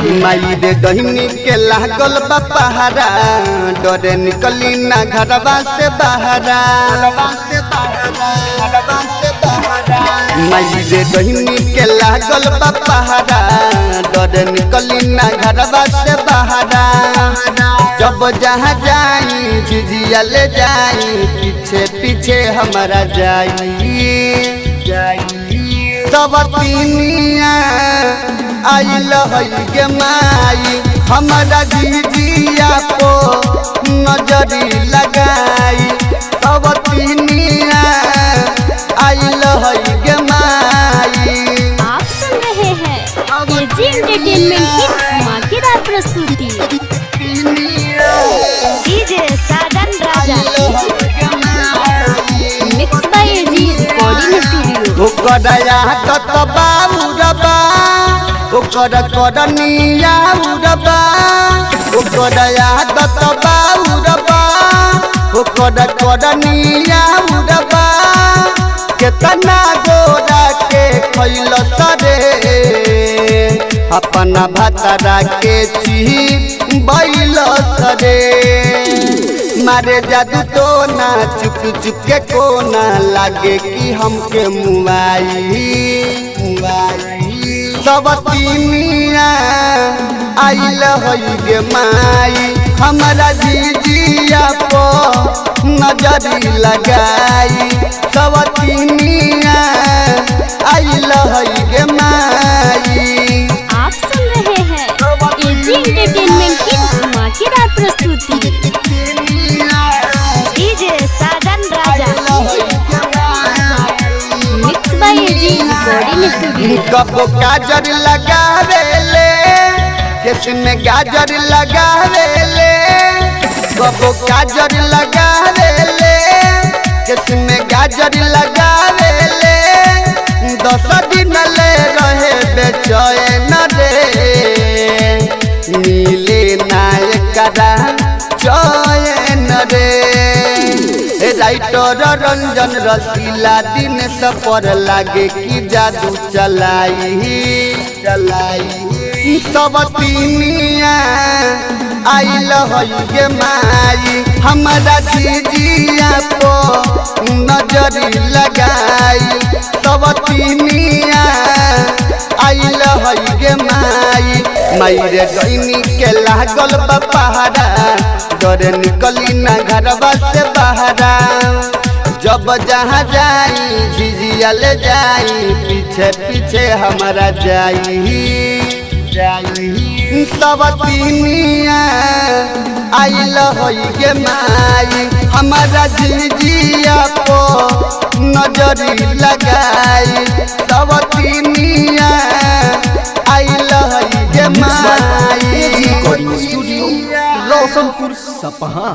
माई रे दहिनी के लागल बा पहाड़ा डरे निकली ना घरवा से बहारा माई रे दहिनी के लागल बा पहाड़ा डरे निकली ना घरवा से बहारा जब जहाँ जाई झिझिया ले जाई पीछे पीछे हमारा जाई सब तीनिया आइल है गे माई हमारा झिझिया को नजरी लगाई सब तीनिया आइल है गे माई। आप सुन रहे हैं एजी एंटरटेनमेंट की धमाकेदार प्रस्तुति DJ Sajan Raja mix by AG recording studio. ओकरा कत बाबूरबा ओकर करनिया उरबा ओकरा कत बाबूरबा ओकर करनिया उरबा केतना गोरा के खैल सरे अपना भतरा के ची बैल सरे मारे जादू तो ना चुप चुप के कोना लागे कि हमके मुआई सब तीनिया आइल है गे माई हमारा झिझिया को नजरी लगाई सब तीनिया आइल है गे माई। आप सुन रहे हैं एजी एंटरटेनमेंट की धमाकेदार प्रस्तुति DJ Sajan Raja mix by AG recording studio. कबो गाजर लगावेले किसमें गाजर लगावेले कबो गाजर लगावेले किसमें गाजर लगावेले 10 दिन ले रहे बेचैन रे नीले नायकरा चैन रे राइटर रंजन रसीला दिन सफर लागे कि जादू चलाई सब तीनिया आइल है गे माई हमारा झिझिया को नजरी लगाई सब तीनिया आइल है गे माई माई रे गईनी के लागल बा पहाड़ा डरे निकली ना घरवा से बहारा जब जहाँ जाई झिझिया ले जाई पीछे पीछे हमारा जाई सब तीनिया आइल है गे माई हमारा झिझिया को नजरी लगाई सब तीनिया आइल है गे माई। स्टूडियो रोशनपुर सपहा।